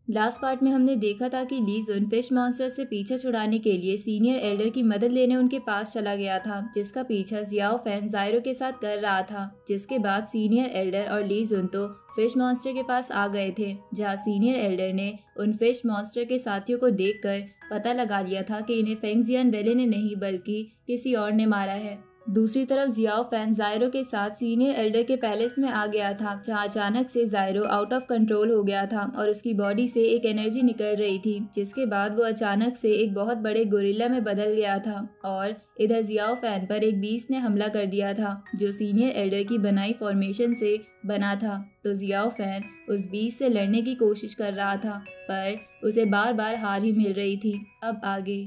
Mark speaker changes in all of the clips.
Speaker 1: Last part में हमने देखा था कि ली जुन फिश मॉन्स्टर से पीछा छुड़ाने के लिए सीनियर एल्डर की मदद लेने उनके पास चला गया था, जिसका पीछा जियाओ फैन जायरो के साथ कर रहा था। जिसके बाद सीनियर एल्डर और ली जुन तो फिश मॉन्स्टर के पास आ गए थे, जहाँ सीनियर एल्डर ने उन फिश मॉन्स्टर के साथियों को देखकर पता लगा लिया था कि इन्हें फेंगजियान वेले ने नहीं बल्कि किसी और ने मारा है। दूसरी तरफ जियाओ फैन जायरो के साथ सीनियर एल्डर के पैलेस में आ गया था, जहां अचानक से जायरो आउट ऑफ कंट्रोल हो गया था और उसकी बॉडी से एक एनर्जी निकल रही थी, जिसके बाद वो अचानक से एक बहुत बड़े गोरिल्ला में बदल गया था। और इधर जियाओ फैन पर एक बीस्ट ने हमला कर दिया था, जो सीनियर एल्डर की बनाई फॉर्मेशन से बना था। तो जियाओ फैन उस बीस्ट से लड़ने की कोशिश कर रहा था, पर उसे बार बार हार ही मिल रही थी। अब आगे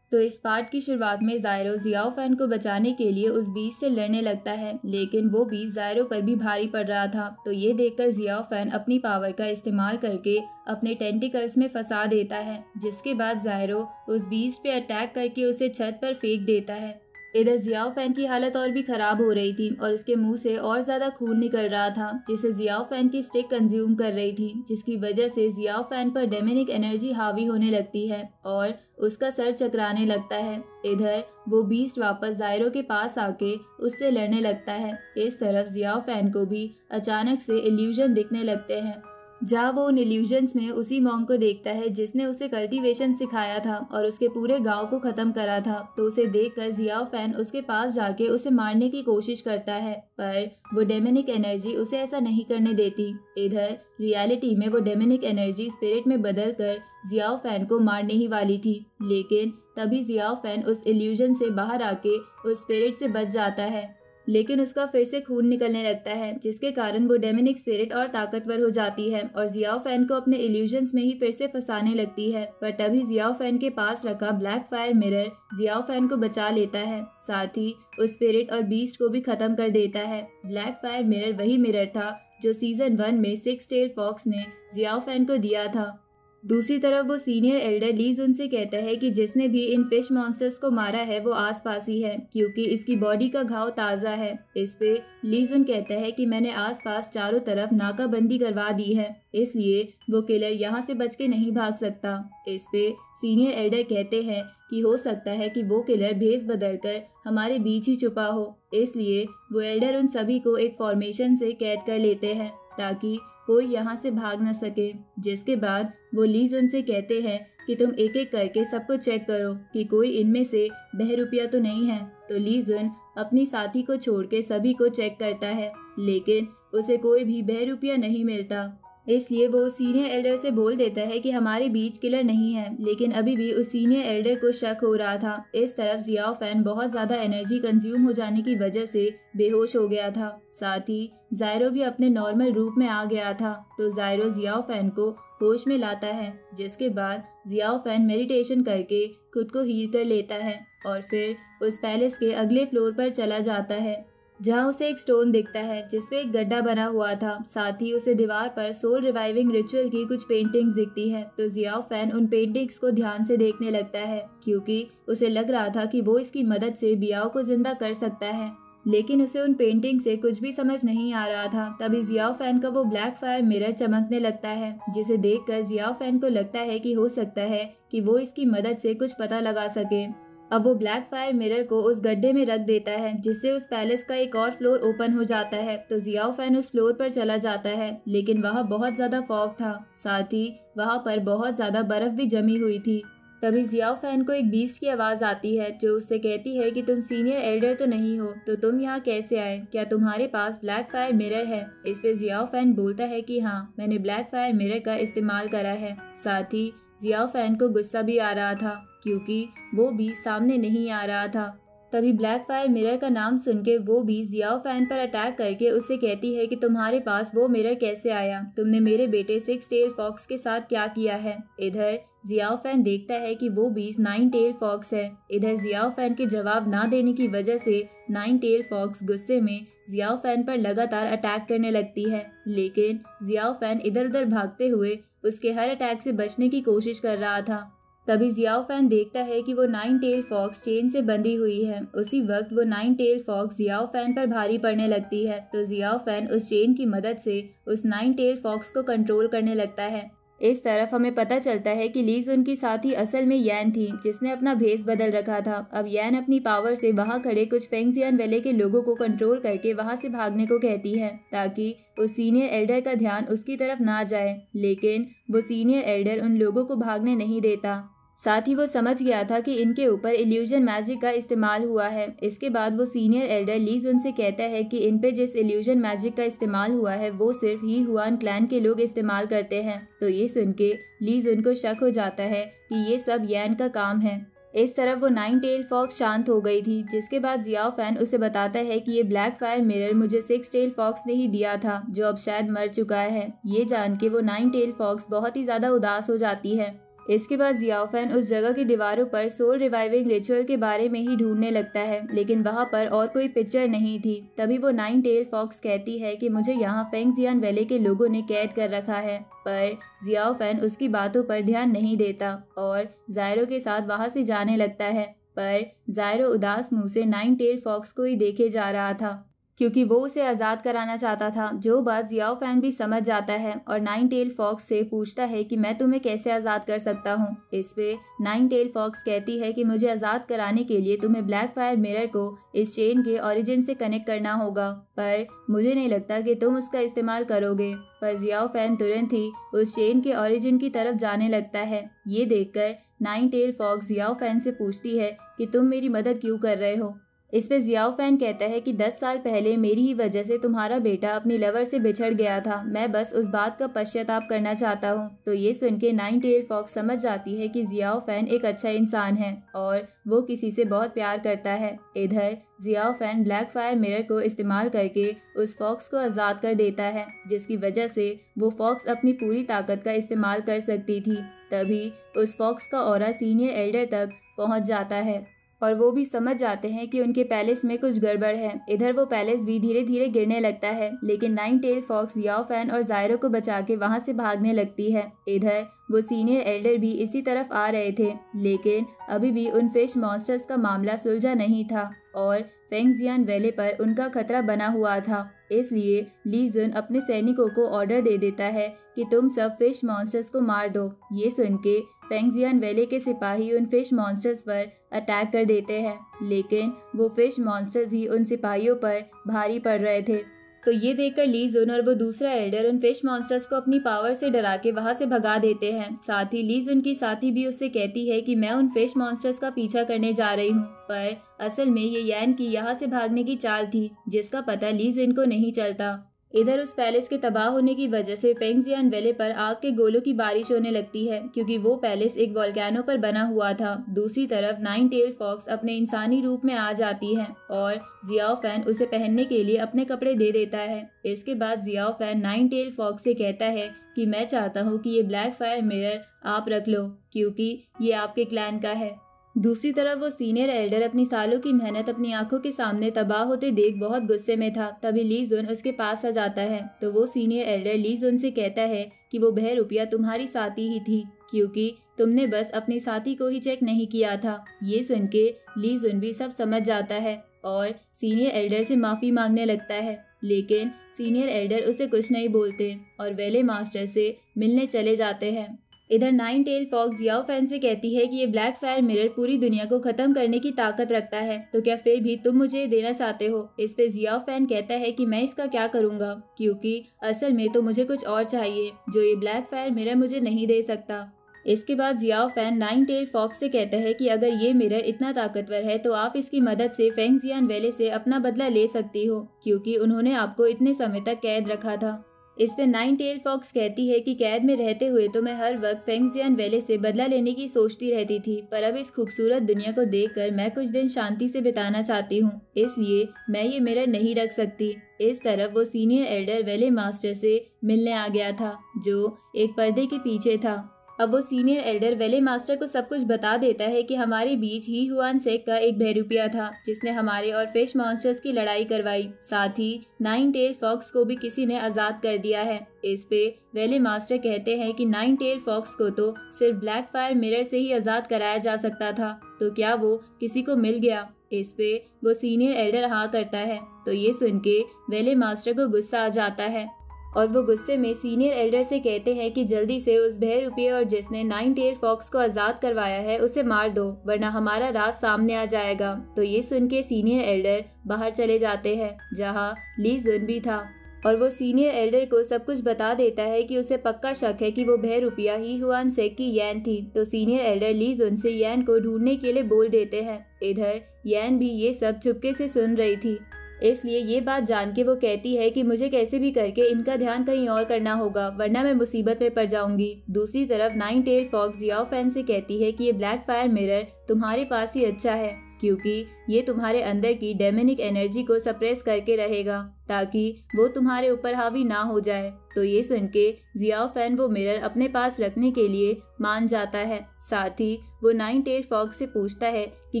Speaker 1: तो इस पार्ट की शुरुआत में जायरो जियाओ फैन को बचाने के लिए उस बीस्ट से लड़ने लगता है, लेकिन वो बीस्ट जायरो पर भी भारी पड़ रहा था। तो ये देखकर जियाओ फैन अपनी पावर का इस्तेमाल करके अपने टेंटिकल्स में फंसा देता है, जिसके बाद जायरो उस बीस्ट पे अटैक करके उसे छत पर फेंक देता है। इधर जियाओ फैन की हालत और भी खराब हो रही थी और उसके मुंह से और ज्यादा खून निकल रहा था, जिसे जियाओ फैन की स्टिक कंज्यूम कर रही थी, जिसकी वजह से जियाओ फैन पर डेमोनिक एनर्जी हावी होने लगती है और उसका सर चकराने लगता है। इधर वो बीस्ट वापस जायरो के पास आके उससे लड़ने लगता है। इस तरफ जियाओ फैन को भी अचानक से इल्यूजन दिखने लगते हैं, जहाँ वो उन इल्यूजन्स में उसी मॉन्क को देखता है जिसने उसे कल्टीवेशन सिखाया था और उसके पूरे गांव को खत्म करा था। तो उसे देखकर जियाओ फैन उसके पास जाके उसे मारने की कोशिश करता है, पर वो डेमोनिक एनर्जी उसे ऐसा नहीं करने देती। इधर रियलिटी में वो डेमोनिक एनर्जी स्पिरिट में बदलकर जियाओ फैन को मारने ही वाली थी, लेकिन तभी जियाओ फैन उस इल्यूजन से बाहर आके उस स्पिरिट से बच जाता है, लेकिन उसका फिर से खून निकलने लगता है, जिसके कारण वो डेमोनिक स्पिरिट और ताकतवर हो जाती है और जियाओ फैन को अपने इल्यूजन्स में ही फिर से फंसाने लगती है। पर तभी जियाओ फैन के पास रखा black fire mirror Xiao Fan को बचा लेता है, साथ ही उस स्पिरिट और बीस्ट को भी खत्म कर देता है। ब्लैक फायर मिरर वही मिरर था जो सीजन 1 में 6 टेल फॉक्स ने जियाओ फैन को दिया था। दूसरी तरफ वो सीनियर एल्डर ली जुन से कहता है कि जिसने भी इन फिश मॉन्स्टर्स को मारा है वो आसपास ही है, क्योंकि इसकी बॉडी का घाव ताज़ा है। इस पे ली जुन कहता है कि मैंने आसपास चारों तरफ नाकाबंदी करवा दी है, इसलिए वो किलर यहाँ से बच के नहीं भाग सकता। इस पे सीनियर एल्डर कहते हैं कि हो सकता है कि वो किलर भेस बदलकर हमारे बीच ही छुपा हो, इसलिए वो एल्डर उन सभी को एक फॉर्मेशन से कैद कर लेते हैं ताकि कोई यहाँ से भाग न सके। जिसके बाद वो ली जुन से कहते हैं कि तुम एक एक करके सबको चेक करो कि कोई इनमें से बहरूपिया तो नहीं है। तो ली जुन अपनी साथी को छोड़ के सभी को चेक करता है, लेकिन उसे कोई भी बहरूपिया नहीं मिलता। इसलिए वो सीनियर एल्डर से बोल देता है कि हमारे बीच किलर नहीं है, लेकिन अभी भी उस सीनियर एल्डर को शक हो रहा था। इस तरफ जियाओ फैन बहुत ज्यादा एनर्जी कंज्यूम हो जाने की वजह से बेहोश हो गया था, साथ ही जायरो भी अपने नॉर्मल रूप में आ गया था। तो जायरो जियाओ फैन को होश में लाता है, जिसके बाद जियाओ फैन मेडिटेशन करके खुद को हील कर लेता है और फिर उस पैलेस के अगले फ्लोर पर चला जाता है, जहाँ उसे एक स्टोन दिखता है जिसपे एक गड्ढा बना हुआ था। साथ ही उसे दीवार पर सोल रिवाइविंग रिचुअल की कुछ पेंटिंग्स दिखती है। तो जियाओ फैन उन पेंटिंग्स को ध्यान से देखने लगता है, क्योंकि उसे लग रहा था कि वो इसकी मदद से बियाओ को जिंदा कर सकता है, लेकिन उसे उन पेंटिंग से कुछ भी समझ नहीं आ रहा था। तभी जियाओ फैन का वो ब्लैक फायर मिरर चमकने लगता है, जिसे देखकर जियाओ फैन को लगता है कि हो सकता है कि वो इसकी मदद से कुछ पता लगा सके। अब वो ब्लैक फायर मिरर को उस गड्ढे में रख देता है, जिससे उस पैलेस का एक और फ्लोर ओपन हो जाता है। तो जियाओ फैन उस फ्लोर पर चला जाता है, लेकिन वहाँ बहुत ज्यादा फॉग था, साथ ही वहाँ पर बहुत ज्यादा बर्फ भी जमी हुई थी। तभी जियाओ फैन को एक बीस्ट की आवाज आती है जो उससे कहती है कि तुम सीनियर एल्डर तो नहीं हो, तो तुम यहाँ कैसे आए? क्या तुम्हारे पास ब्लैक फायर मिरर है? इस पे जियाओ फैन बोलता है कि हाँ, मैंने ब्लैक फायर मिरर का इस्तेमाल करा है। साथ ही जियाओ फैन को गुस्सा भी आ रहा था, क्योंकि वो भी सामने नहीं आ रहा था। तभी ब्लैक फायर मिरर का नाम सुन के वो भी जियाओ फैन पर अटैक करके उससे कहती है कि तुम्हारे पास वो मिरर कैसे आया? तुमने मेरे बेटे 6 टेल फॉक्स के साथ क्या किया है? इधर जियाओ फैन देखता है कि वो बीस 9 टेल फॉक्स है। इधर जियाओ फैन के जवाब ना देने की वजह से 9 टेल फॉक्स गुस्से में जियाओ फैन पर लगातार अटैक करने लगती है, लेकिन जियाओ फैन इधर उधर भागते हुए उसके हर अटैक से बचने की कोशिश कर रहा था। तभी जियाओ फैन देखता है कि वो 9 टेल फॉक्स चेन से बंधी हुई है। उसी वक्त वो 9 टेल फॉक्स जियाओ फैन पर भारी पड़ने लगती है। तो जियाओ फैन उस चेन की मदद से उस 9 टेल फॉक्स को कंट्रोल करने लगता है। इस तरफ हमें पता चलता है कि ली जुन की साथी असल में यैन थी, जिसने अपना भेस बदल रखा था। अब यैन अपनी पावर से वहां खड़े कुछ फेंगजियान वैले के लोगों को कंट्रोल करके वहां से भागने को कहती है, ताकि उस सीनियर एल्डर का ध्यान उसकी तरफ ना जाए। लेकिन वो सीनियर एल्डर उन लोगों को भागने नहीं देता। साथ ही वो समझ गया था कि इनके ऊपर इल्यूजन मैजिक का इस्तेमाल हुआ है। इसके बाद वो सीनियर एल्डर ली जुन से कहता है कि इन पे जिस इल्यूजन मैजिक का इस्तेमाल हुआ है वो सिर्फ ही हुआन क्लैन के लोग इस्तेमाल करते हैं। तो ये सुन के ली जुन को शक हो जाता है कि ये सब यैन का काम है। इस तरफ वो नाइन टेल फॉक्स शांत हो गई थी, जिसके बाद जियाओ फैन उसे बताता है कि ये ब्लैक फायर मिरर मुझे सिक्स टेल फॉक्स ने ही दिया था, जो अब शायद मर चुका है। ये जान के वो नाइन टेल फॉक्स बहुत ही ज्यादा उदास हो जाती है। इसके बाद जियाओ फैन उस जगह की दीवारों पर सोल रिवाइविंग रिचुअल के बारे में ही ढूंढने लगता है, लेकिन वहाँ पर और कोई पिक्चर नहीं थी। तभी वो नाइन टेल फॉक्स कहती है कि मुझे यहाँ फेंगजियान वैले के लोगों ने कैद कर रखा है, पर जियाओ फैन उसकी बातों पर ध्यान नहीं देता और जायरो के साथ वहाँ से जाने लगता है। पर जायरो उदास मुंह से नाइन टेल फॉक्स को ही देखे जा रहा था, क्योंकि वो उसे आज़ाद कराना चाहता था। जो बात जियाओ फैन भी समझ जाता है और नाइन टेल फॉक्स से पूछता है कि मैं तुम्हें कैसे आज़ाद कर सकता हूँ। इस पे नाइन टेल फॉक्स कहती है कि मुझे आज़ाद कराने के लिए तुम्हें ब्लैक फायर मिरर को इस चेन के ओरिजिन से कनेक्ट करना होगा, पर मुझे नहीं लगता कि तुम उसका इस्तेमाल करोगे। पर जियाओ फैन तुरंत ही उस चेन के ओरिजिन की तरफ जाने लगता है। ये देखकर nine tail fox Xiao Fan से पूछती है कि तुम मेरी मदद क्यों कर रहे हो। इस पे जियाओ फैन कहता है कि 10 साल पहले मेरी ही वजह से तुम्हारा बेटा अपनी लवर से बिछड़ गया था, मैं बस उस बात का पश्चाताप करना चाहता हूँ। तो ये सुन के नाइन टेल फॉक्स समझ जाती है कि जियाओ फैन एक अच्छा इंसान है और वो किसी से बहुत प्यार करता है। इधर Xiao Fan black fire mirror को इस्तेमाल करके उस फॉक्स को आज़ाद कर देता है, जिसकी वजह से वो फॉक्स अपनी पूरी ताकत का इस्तेमाल कर सकती थी। तभी उस फॉक्स का ऑरा सीनियर एल्डर तक पहुँच जाता है और वो भी समझ जाते हैं कि उनके पैलेस में कुछ गड़बड़ है। इधर वो पैलेस भी धीरे धीरे गिरने लगता है, लेकिन nine tail fox Xiao Fan और जायरो को बचा के वहां से भागने लगती है। इधर वो सीनियर एल्डर भी इसी तरफ आ रहे थे, लेकिन अभी भी उन फिश मॉन्स्टर्स का मामला सुलझा नहीं था और फेंगजियान वैले पर उनका खतरा बना हुआ था। इसलिए ली जुन अपने सैनिकों को ऑर्डर दे देता है कि तुम सब फिश मॉन्स्टर्स को मार दो। ये सुन के फेंगजियान वैले के सिपाही उन फिश मॉन्स्टर्स पर अटैक कर देते हैं, लेकिन वो फिश मॉन्स्टर्स ही उन सिपाहियों पर भारी पड़ रहे थे। तो ये देखकर ली जुन और वो दूसरा एल्डर उन फिश मॉन्स्टर्स को अपनी पावर से डरा के वहां से भगा देते हैं। साथ ही ली जुन की साथी भी उससे कहती है कि मैं उन फिश मॉन्स्टर्स का पीछा करने जा रही हूँ, पर असल में ये यैन की यहाँ से भागने की चाल थी, जिसका पता ली जुन को नहीं चलता। इधर उस पैलेस के तबाह होने की वजह से फेंगजियान वैले पर आग के गोलों की बारिश होने लगती है, क्योंकि वो पैलेस एक वोल्केनो पर बना हुआ था। दूसरी तरफ नाइन टेल फॉक्स अपने इंसानी रूप में आ जाती है और जियाओ फैन उसे पहनने के लिए अपने कपड़े दे देता है। इसके बाद Xiao Fan nine tail fox से कहता है कि मैं चाहता हूँ कि ये ब्लैक फायर मिरर आप रख लो, क्योंकि ये आपके क्लैन का है। दूसरी तरफ वो सीनियर एल्डर अपनी सालों की मेहनत अपनी आंखों के सामने तबाह होते देख बहुत गुस्से में था। तभी ली जुन उसके पास आ जाता है, तो वो सीनियर एल्डर ली जुन से कहता है कि वो बहरूपिया तुम्हारी साथी ही थी, क्योंकि तुमने बस अपनी साथी को ही चेक नहीं किया था। ये सुन के ली जुन भी सब समझ जाता है और सीनियर एल्डर से माफी मांगने लगता है, लेकिन सीनियर एल्डर उसे कुछ नहीं बोलते और वैले मास्टर से मिलने चले जाते हैं। इधर nine tail fox Xiao Fan से कहती है कि ये ब्लैक फायर मिरर पूरी दुनिया को खत्म करने की ताकत रखता है, तो क्या फिर भी तुम मुझे देना चाहते हो। इस पे जियाओ फैन कहता है कि मैं इसका क्या करूँगा, क्योंकि असल में तो मुझे कुछ और चाहिए जो ये ब्लैक फायर मिरर मुझे नहीं दे सकता। इसके बाद Xiao Fan nine tail fox से कहता है कि अगर ये मिरर इतना ताकतवर है तो आप इसकी मदद से फेंगजियान वैले से अपना बदला ले सकती हो, क्योंकि उन्होंने आपको इतने समय तक कैद रखा था। इस पे नाइन टेल फॉक्स कहती है कि कैद में रहते हुए तो मैं हर वक्त फेंगजियान वैले से बदला लेने की सोचती रहती थी, पर अब इस खूबसूरत दुनिया को देखकर मैं कुछ दिन शांति से बिताना चाहती हूँ, इसलिए मैं ये मिरर नहीं रख सकती। इस तरफ वो सीनियर एल्डर वैले मास्टर से मिलने आ गया था, जो एक पर्दे के पीछे था। अब वो सीनियर एल्डर वैले मास्टर को सब कुछ बता देता है कि हमारे बीच ही हुआन सेक का एक बहरूपिया था, जिसने हमारे और फिश मॉन्स्टर्स की लड़ाई करवाई। साथ ही नाइन टेल फॉक्स को भी किसी ने आजाद कर दिया है। इस पे वैले मास्टर कहते हैं कि नाइन टेल फॉक्स को तो सिर्फ ब्लैक फायर मिरर से ही आजाद कराया जा सकता था, तो क्या वो किसी को मिल गया। इस पे वो सीनियर एल्डर हाँ करता है, तो ये सुन के वैले मास्टर को गुस्सा आ जाता है। और वो गुस्से में सीनियर एल्डर से कहते हैं कि जल्दी से उस बहरूपी और जिसने नाइन टेल फॉक्स को आजाद करवाया है उसे मार दो, वरना हमारा राज सामने आ जाएगा। तो ये सुन के सीनियर एल्डर बाहर चले जाते हैं जहाँ ली जुन भी था, और वो सीनियर एल्डर को सब कुछ बता देता है कि उसे पक्का शक है कि वो बहरूपिया ही हुआन सेक की यैन थी। तो सीनियर एल्डर ली जुन से यैन को ढूंढने के लिए बोल देते हैं। इधर यैन भी ये सब चुपके से सुन रही थी, इसलिए ये बात जान के वो कहती है कि मुझे कैसे भी करके इनका ध्यान कहीं और करना होगा, वरना मैं मुसीबत में पड़ जाऊंगी। दूसरी तरफ nine tail fox Xiao Fan से कहती है कि ये ब्लैक फायर मिरर तुम्हारे पास ही अच्छा है, क्योंकि ये तुम्हारे अंदर की डेमोनिक एनर्जी को सप्रेस करके रहेगा ताकि वो तुम्हारे ऊपर हावी ना हो जाए। तो ये सुन के जियाओ फैन वो मिरर अपने पास रखने के लिए मान जाता है। साथ ही वो नाइन टेल फॉक्स से पूछता है कि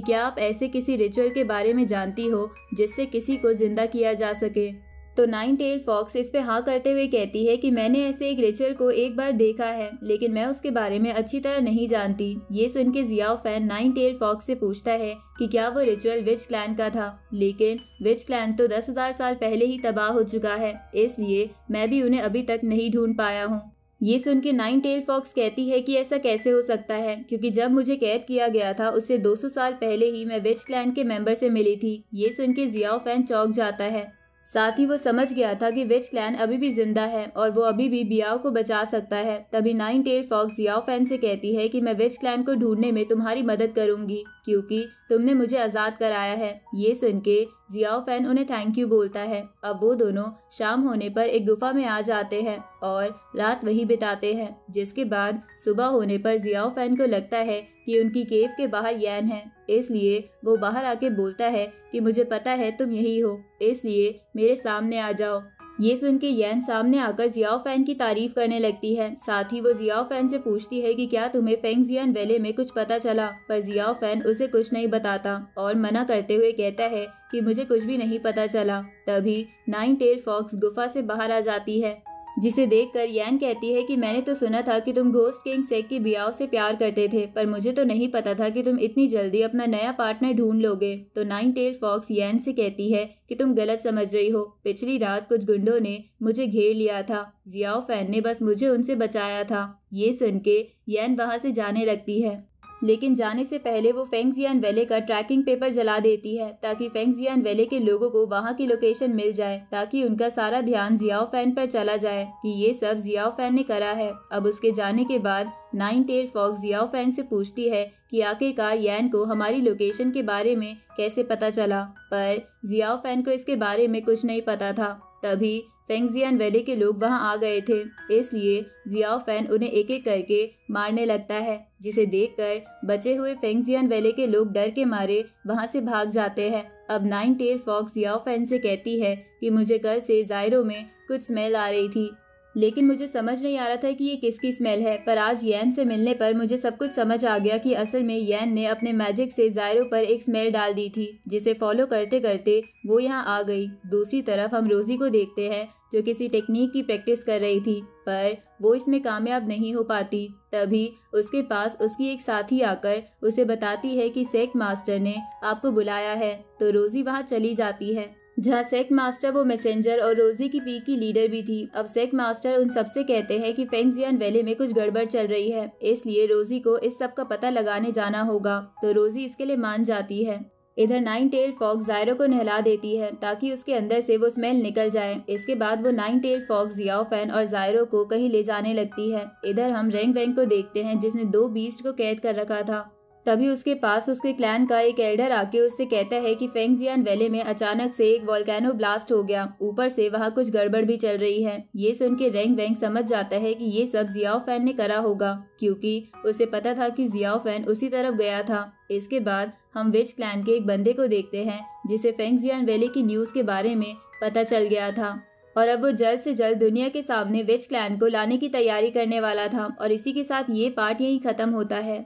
Speaker 1: क्या आप ऐसे किसी रिचुअल के बारे में जानती हो जिससे किसी को जिंदा किया जा सके। तो नाइन टेल फॉक्स इस पे हाँ करते हुए कहती है कि मैंने ऐसे एक रिचुअल को एक बार देखा है, लेकिन मैं उसके बारे में अच्छी तरह नहीं जानती। ये सुन के Xiao Fan nine tail fox से पूछता है कि क्या वो रिचुअल विच क्लैन का था, लेकिन विच क्लैन तो 10,000 साल पहले ही तबाह हो चुका है, इसलिए मैं भी उन्हें अभी तक नहीं ढूंढ पाया हूँ। ये सुन के नाइन टेल फॉक्स कहती है कि ऐसा कैसे हो सकता है, क्योंकि जब मुझे कैद किया गया था उससे 200 साल पहले ही मैं विच क्लैन के मेंबर से मिली थी। ये सुन के जियाओ फैन चौंक जाता है। साथ ही वो समझ गया था कि विच क्लैन अभी भी जिंदा है और वो अभी भी बियाओ को बचा सकता है। तभी nine tail fox Xiao Fan से कहती है कि मैं विच क्लैन को ढूंढने में तुम्हारी मदद करूंगी, क्योंकि तुमने मुझे आजाद कराया है। ये सुन के जियाओ फैन उन्हें थैंक यू बोलता है। अब वो दोनों शाम होने पर एक गुफा में आ जाते हैं और रात वही बिताते हैं, जिसके बाद सुबह होने पर जियाओ फैन को लगता है कि उनकी केव के बाहर यैन है, इसलिए वो बाहर आके बोलता है कि मुझे पता है तुम यही हो, इसलिए मेरे सामने आ जाओ। ये सुन के यैन सामने आकर जियाओ फैन की तारीफ करने लगती है। साथ ही वो जियाओ फैन से पूछती है कि क्या तुम्हें फेंगजियान वैली में कुछ पता चला, पर जियाओ फैन उसे कुछ नहीं बताता और मना करते हुए कहता है कि मुझे कुछ भी नहीं पता चला। तभी नाइन टेल फॉक्स गुफा से बाहर आ जाती है, जिसे देखकर यैन कहती है कि मैंने तो सुना था कि तुम घोस्ट किंग सेक की बियाओ से प्यार करते थे, पर मुझे तो नहीं पता था कि तुम इतनी जल्दी अपना नया पार्टनर ढूंढ लोगे। तो नाइन टेल फॉक्स यैन से कहती है कि तुम गलत समझ रही हो, पिछली रात कुछ गुंडों ने मुझे घेर लिया था, जियाओ फैन ने बस मुझे उनसे बचाया था। ये सुन के यैन वहाँ से जाने लगती है, लेकिन जाने से पहले वो फेंगजियान वैली का ट्रैकिंग पेपर जला देती है ताकि फेंगजियान वैली के लोगों को वहाँ की लोकेशन मिल जाए, ताकि उनका सारा ध्यान जियाओ फैन पर चला जाए कि ये सब जियाओ फैन ने करा है। अब उसके जाने के बाद nine tail fox Xiao Fan से पूछती है कि आखिरकार यैन को हमारी लोकेशन के बारे में कैसे पता चला, पर जियाओ फैन को इसके बारे में कुछ नहीं पता था। तभी फेंगजियान वैली के लोग वहां आ गए थे, इसलिए जियाओ फैन उन्हें एक एक करके मारने लगता है, जिसे देखकर बचे हुए फेंगजियान वैली के लोग डर के मारे वहां से भाग जाते हैं। अब nine tail fox Xiao Fan से कहती है कि मुझे कल से जायरो में कुछ स्मेल आ रही थी, लेकिन मुझे समझ नहीं आ रहा था कि ये किसकी स्मेल है, पर आज यैन से मिलने पर मुझे सब कुछ समझ आ गया कि असल में यैन ने अपने मैजिक से जायरो पर एक स्मेल डाल दी थी, जिसे फॉलो करते करते वो यहाँ आ गई। दूसरी तरफ हम रोजी को देखते हैं जो किसी टेक्निक की प्रैक्टिस कर रही थी, पर वो इसमें कामयाब नहीं हो पाती। तभी उसके पास उसकी एक साथी आकर उसे बताती है कि सेक मास्टर ने आपको बुलाया है। तो रोजी वहाँ चली जाती है, जहाँ सेक मास्टर वो मैसेंजर और रोजी की पीक की लीडर भी थी। अब सेक मास्टर उन सबसे कहते हैं कि फेंगजियान वैली में कुछ गड़बड़ चल रही है, इसलिए रोजी को इस सब का पता लगाने जाना होगा। तो रोजी इसके लिए मान जाती है। इधर नाइन टेल फॉक्स जायरो को नहला देती है ताकि उसके अंदर से वो स्मेल निकल जाए। इसके बाद वो nine tail fox Xiao Fan और जायरो को कहीं ले जाने लगती है। इधर हम रेंग वेंग को देखते हैं, जिसने 2 बीस्ट को कैद कर रखा था। तभी उसके पास उसके क्लैन का एक एल्डर आके उससे कहता है कि फेंगजियान वैली में अचानक से एक वोल्केनो ब्लास्ट हो गया, ऊपर से वहाँ कुछ गड़बड़ भी चल रही है। ये सुन के रेंग वेंग समझ जाता है कि ये सब जियाओ फैन ने करा होगा, क्योंकि उसे पता था कि जियाओ फैन उसी तरफ गया था। इसके बाद हम विच क्लैन के एक बंदे को देखते हैं, जिसे फेंगजियान वैली की न्यूज़ के बारे में पता चल गया था, और अब वो जल्द से जल्द दुनिया के सामने विच क्लैन को लाने की तैयारी करने वाला था। और इसी के साथ ये पार्ट यहीं खत्म होता है।